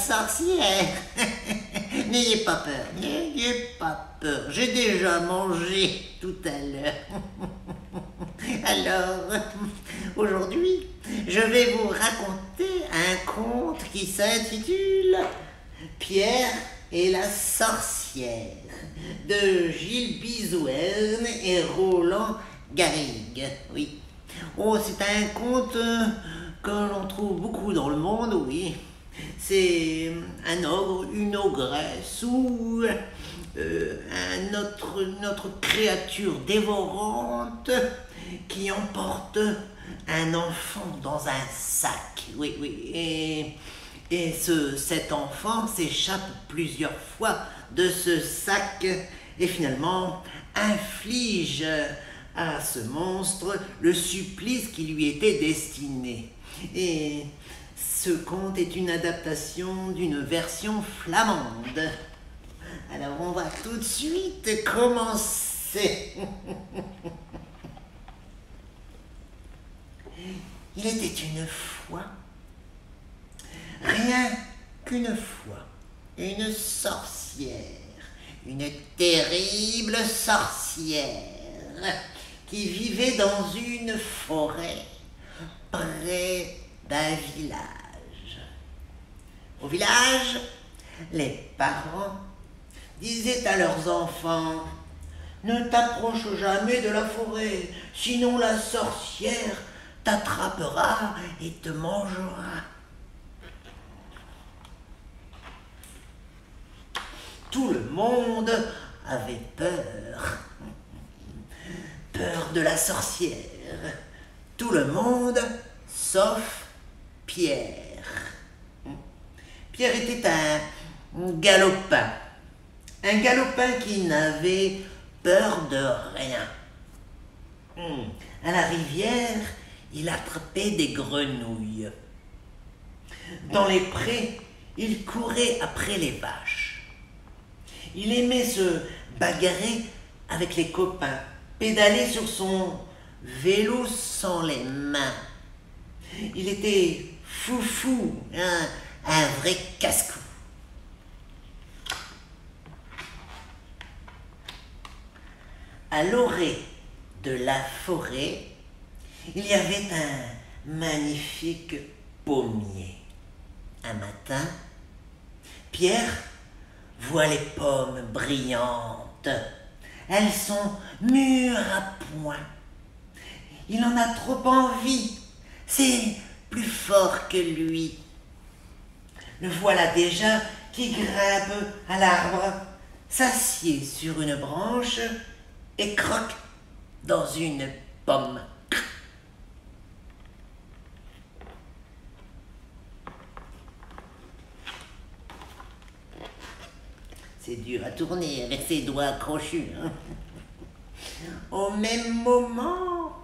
sorcière. N'ayez pas peur, n'ayez pas peur. J'ai déjà mangé tout à l'heure. Alors, aujourd'hui, je vais vous raconter un conte qui s'intitule Pierre et la sorcière de Gilles Bizouerne et Roland Garrigue. Oui. Oh, c'est un conte que l'on trouve beaucoup dans le monde, oui. C'est un ogre, une ogresse ou notre créature dévorante qui emporte un enfant dans un sac. Oui, oui. Et cet enfant s'échappe plusieurs fois de ce sac et finalement inflige à ce monstre le supplice qui lui était destiné. Et ce conte est une adaptation d'une version flamande. Alors on va tout de suite commencer. Il était une fois, rien qu'une fois, une sorcière, une terrible sorcière qui vivait dans une forêt près d'un village. Au village, les parents disaient à leurs enfants « Ne t'approche jamais de la forêt, sinon la sorcière t'attrapera et te mangera. » Tout le monde avait peur. Peur de la sorcière. Tout le monde, sauf Pierre. Pierre était un galopin. Un galopin qui n'avait peur de rien. À la rivière, il attrapait des grenouilles. Dans les prés, il courait après les vaches. Il aimait se bagarrer avec les copains, pédaler sur son vélo sans les mains. Il était foufou, un vrai casse-cou. À l'orée de la forêt, il y avait un magnifique pommier. Un matin, Pierre voit les pommes brillantes. Elles sont mûres à point. Il en a trop envie. C'est plus fort que lui. Le voilà déjà qui grimpe à l'arbre, s'assied sur une branche et croque dans une pomme. C'est dur à tourner avec ses doigts crochus. Au même moment,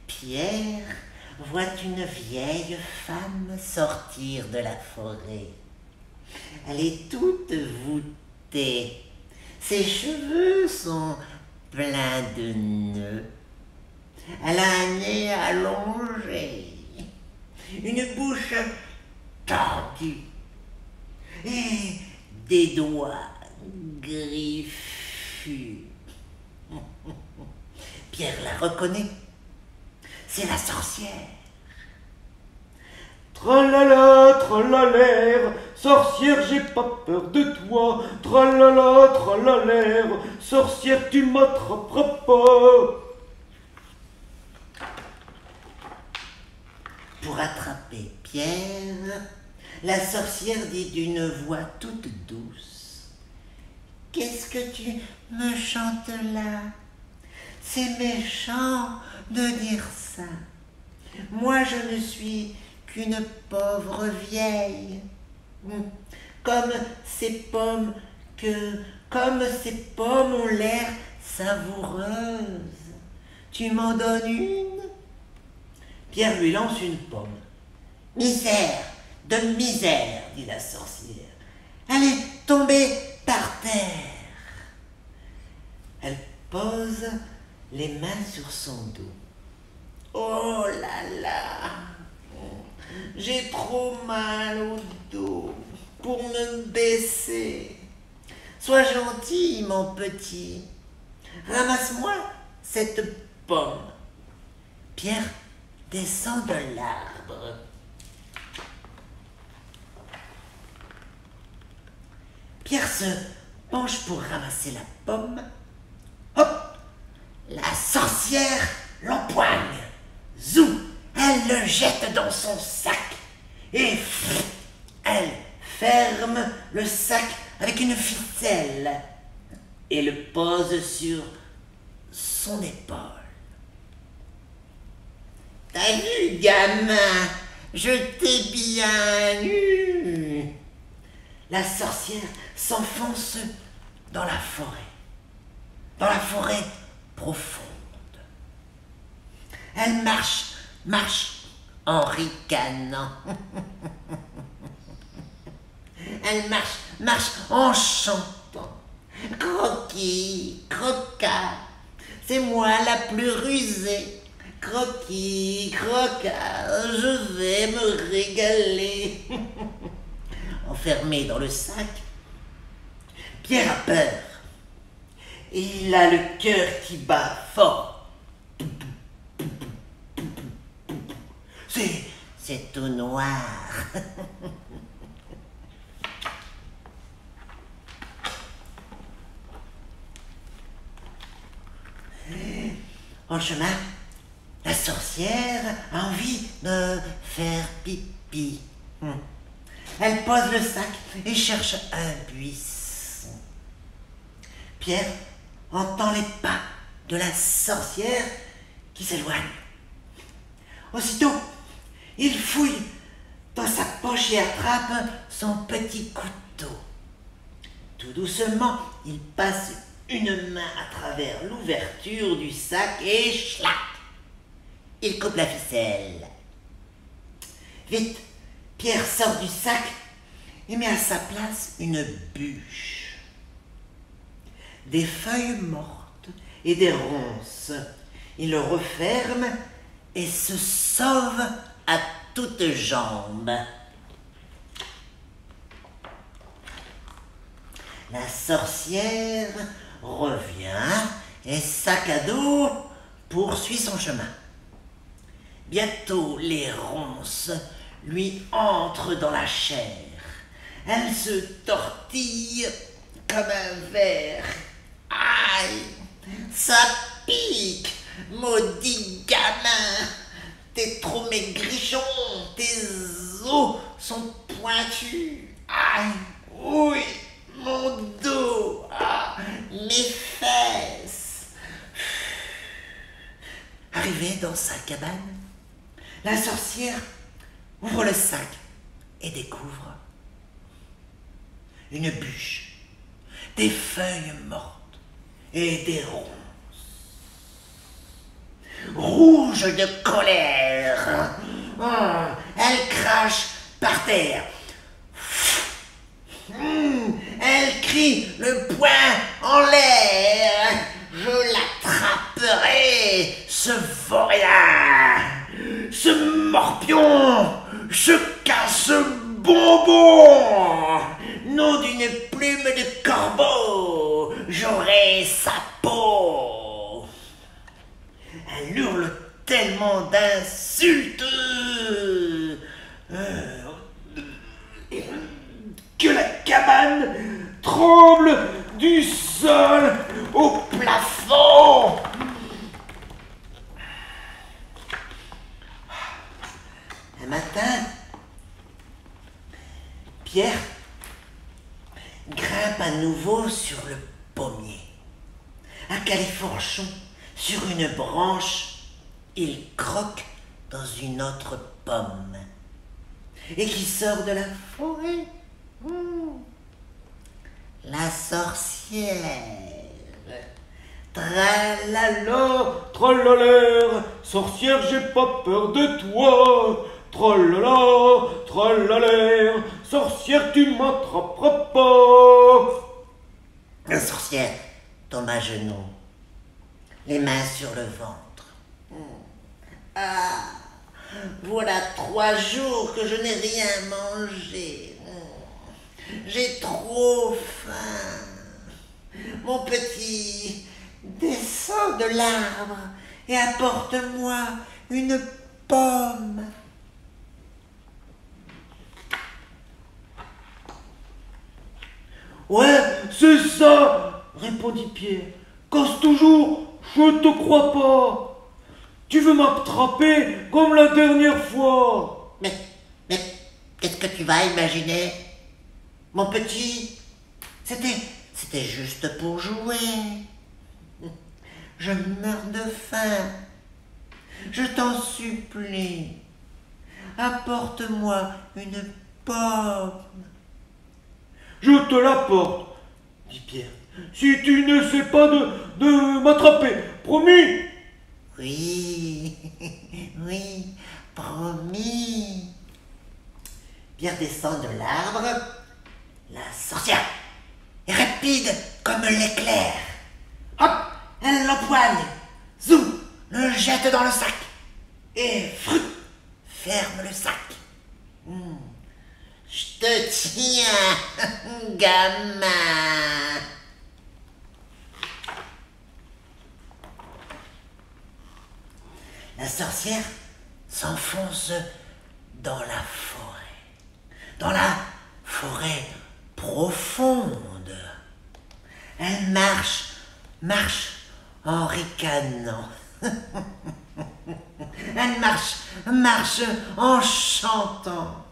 Pierre voit une vieille femme sortir de la forêt. Elle est toute voûtée. Ses cheveux sont pleins de nœuds. Elle a un nez allongé, une bouche tordue et des doigts griffus. Pierre la reconnaît. C'est la sorcière. Tralala, tralalaire, sorcière, j'ai pas peur de toi. Tralala, tralalaire, sorcière, tu m'attraperas pas. Pour attraper Pierre, la sorcière dit d'une voix toute douce: « Qu'est-ce que tu me chantes là? C'est méchant de dire ça. Moi, je ne suis qu'une pauvre vieille. Comme ces pommes ont l'air savoureuses. Tu m'en donnes une? » Pierre lui lance une pomme. « Misère, de misère, dit la sorcière. Elle est tombée par terre. » Elle pose les mains sur son dos. « Oh là là, j'ai trop mal au dos. pour me baisser. Sois gentil, mon petit. Ramasse-moi cette pomme. Pierre descend de l'arbre. Pierre se penche pour ramasser la pomme. Hop! La sorcière l'empoigne. Zou! Elle le jette dans son sac. Et elle ferme le sac avec une ficelle et le pose sur son épaule. T'as vu, gamin? Je t'ai bien eu. La sorcière s'enfonce dans la forêt profonde. Elle marche en ricanant. Elle marche en chantant. Croquis, croquat, c'est moi la plus rusée. Croquis, croquat, je vais me régaler. Enfermé dans le sac, Pierre a peur. Il a le cœur qui bat fort. C'est tout noir. En chemin, la sorcière a envie de faire pipi. Elle pose le sac et cherche un buisson. Pierre entend les pas de la sorcière qui s'éloigne. Aussitôt, il fouille dans sa poche et attrape son petit couteau. Tout doucement, il passe une main à travers l'ouverture du sac et schlac! Il coupe la ficelle. Vite, Pierre sort du sac et met à sa place une bûche. Des feuilles mortes et des ronces. Il le referme et se sauve à toutes jambes. La sorcière revient et sac à dos poursuit son chemin. Bientôt les ronces lui entrent dans la chair. Elle se tortille comme un ver. Aïe, ça pique, maudit gamin. T'es trop maigrichon, tes os sont pointus. Aïe, oui, mon dos, mes fesses. Arrivée dans sa cabane, la sorcière ouvre le sac et découvre une bûche, des feuilles mortes et des ronces. Rouge de colère, elle crache par terre. Elle crie le poing en l'air. Je l'attraperai, ce vaurien, ce morpion, ce casse-bonbon. Nom d'une plume de corbeau, j'aurai sa peau. Elle hurle tellement d'insultes que la cabane tremble du sol au plafond. Un matin, Pierre grimpe à nouveau sur le pommier. Un califourchon sur une branche, il croque dans une autre pomme. Et qui sort de la forêt? La sorcière. Tralala, tralala, sorcière, j'ai pas peur de toi. Tralala, tralala, sorcière, tu m'attraperas pas. La sorcière tombe à genoux, les mains sur le ventre. Voilà 3 jours que je n'ai rien mangé. J'ai trop faim. Mon petit, descends de l'arbre et apporte-moi une pomme. Ouais, c'est ça, répondit Pierre. Casse toujours, je te crois pas. Tu veux m'attraper comme la dernière fois. Mais qu'est-ce que tu vas imaginer? Mon petit, c'était juste pour jouer. Je meurs de faim. Je t'en supplie. Apporte-moi une pomme. Je te l'apporte, dit Pierre. Si tu ne sais pas de m'attraper, promis. Oui, oui, promis. Pierre descend de l'arbre. La sorcière est rapide comme l'éclair. Hop, elle l'empoigne. Zoom, le jette dans le sac. Et fruit, ferme le sac. Je te tiens, gamin. La sorcière s'enfonce dans la forêt profonde. Elle marche en ricanant. Elle marche en chantant.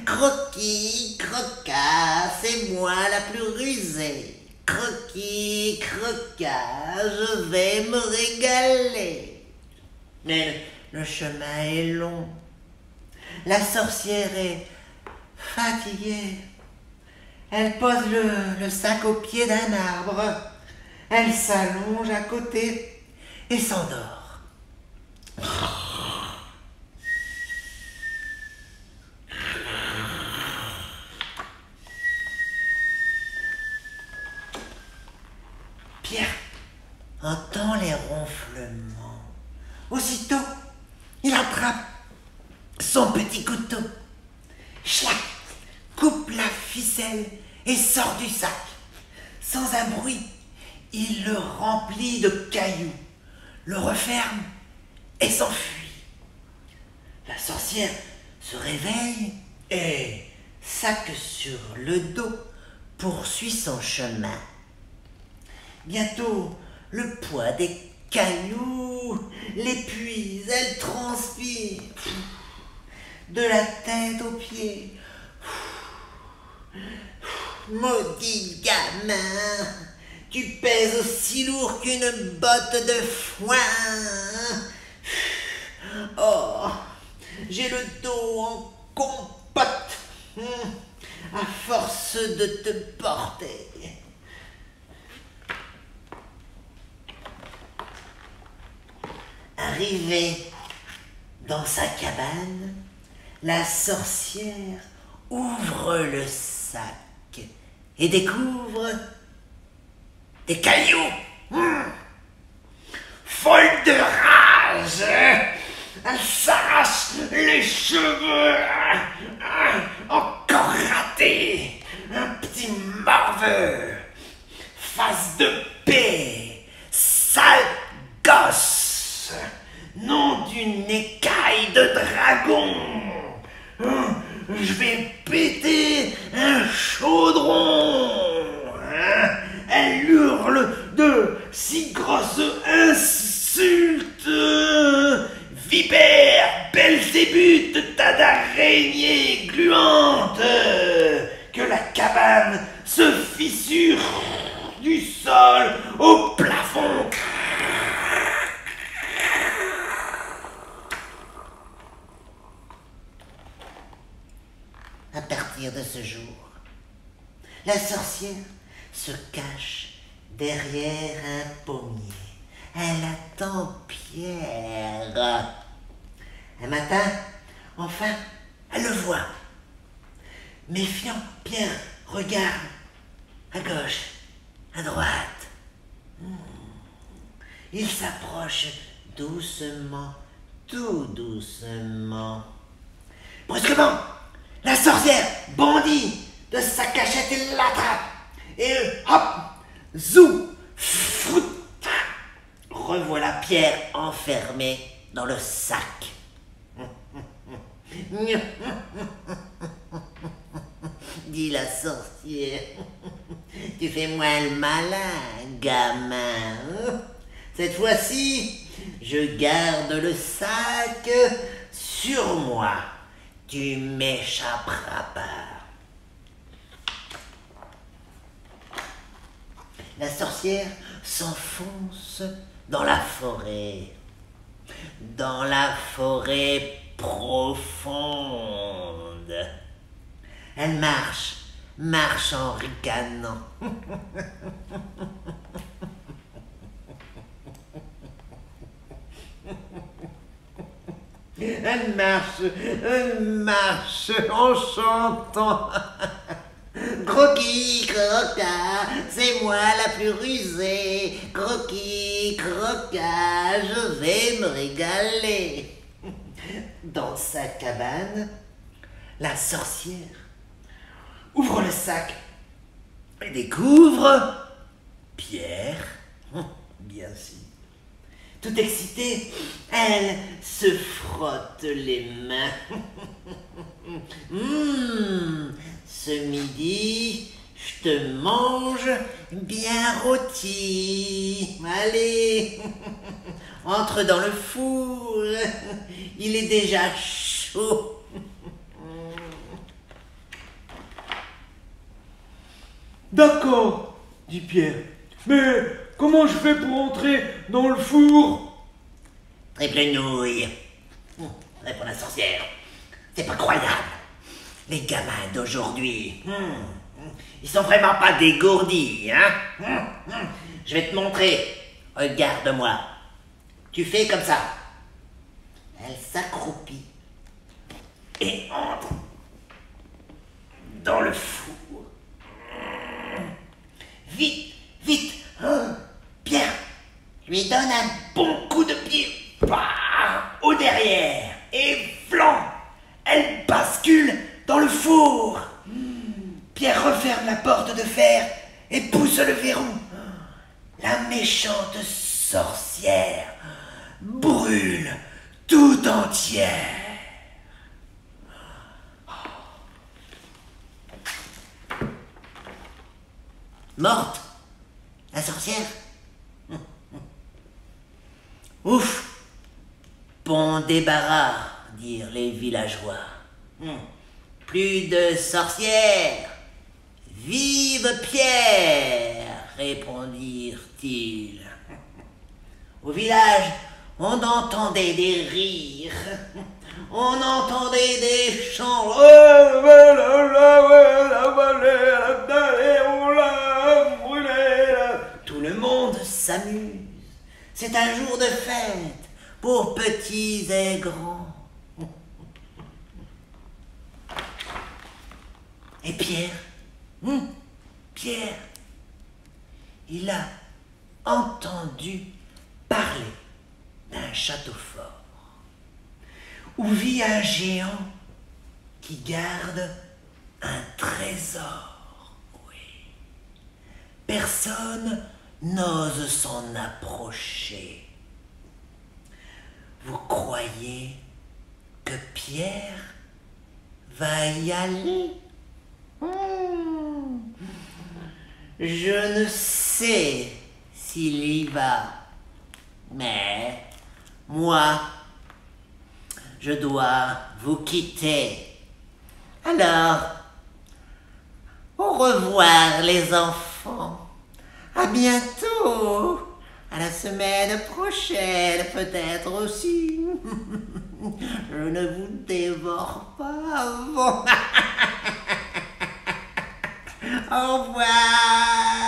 Croquis, crocas, c'est moi la plus rusée. Croquis, crocas, je vais me régaler. Mais le chemin est long. La sorcière est fatiguée. Elle pose le sac au pied d'un arbre. Elle s'allonge à côté et s'endort. Pierre entend les ronflements. Aussitôt, il attrape son petit couteau. Chlac, coupe la ficelle et sort du sac. Sans un bruit, il le remplit de cailloux, le referme et s'enfuit. La sorcière se réveille et, sac sur le dos, poursuit son chemin. Bientôt, le poids des cailloux l'épuise, elle transpire. De la tête aux pieds. Maudit gamin, tu pèses aussi lourd qu'une botte de foin. Oh, j'ai le dos en compote à force de te porter. Arrivée dans sa cabane, la sorcière ouvre le sac et découvre des cailloux. Folle de rage, elle s'arrache les cheveux. Encore raté, un petit morveux, face de paix, sale gosse, nom d'une écaille de dragon. Je vais péter un chaudron. Elle hurle de si grosses insultes. Vipère, belzébuth, tas d'araignées gluantes, que la cabane se fissure du sol au plafond. À partir de ce jour, la sorcière se cache derrière un pommier. Elle attend Pierre. Un matin, enfin, elle le voit. Méfiant, Pierre regarde à gauche, à droite. Il s'approche doucement, tout doucement. Brusquement, la sorcière bondit le sac cachette et l'attrape. Et hop, zou, frout. Revoilà Pierre enfermé dans le sac. Dit la sorcière. Tu fais moins le malin, gamin. Cette fois-ci, je garde le sac sur moi. Tu m'échapperas pas. La sorcière s'enfonce dans la forêt. Dans la forêt profonde. Elle marche en ricanant. Elle marche en chantant. Croquis, croquat, c'est moi la plus rusée. Croquis, croquat, je vais me régaler. Dans sa cabane, la sorcière ouvre le sac et découvre Pierre, bien sûr. Tout excitée, elle se frotte les mains. Ce midi, je te mange bien rôti. Allez, entre dans le four, il est déjà chaud. D'accord, dit Pierre. Mais comment je fais pour entrer dans le four? Triple nouille, répond la sorcière. C'est pas croyable. Les gamins d'aujourd'hui, ils sont vraiment pas dégourdis, hein? Je vais te montrer. Regarde-moi. Tu fais comme ça. Elle s'accroupit et entre dans le four. Vite, vite, Pierre, lui donne un bon coup de pied au derrière et flanc. Elle bascule dans le four. Pierre referme la porte de fer et pousse le verrou. La méchante sorcière brûle tout entière. Morte, la sorcière. Ouf, bon débarras, dirent les villageois. Plus de sorcières. Vive Pierre, répondirent-ils. Au village, on entendait des rires, on entendait des chants. Tout le monde s'amuse. C'est un jour de fête pour petits et grands. Et Pierre, Pierre, il a entendu parler d'un château fort où vit un géant qui garde un trésor. Oui. Personne n'ose s'en approcher. Vous croyez que Pierre va y aller? Je ne sais s'il y va, mais moi, je dois vous quitter. Alors, au revoir les enfants. À bientôt. À la semaine prochaine, peut-être aussi. Je ne vous dévore pas avant. Au revoir.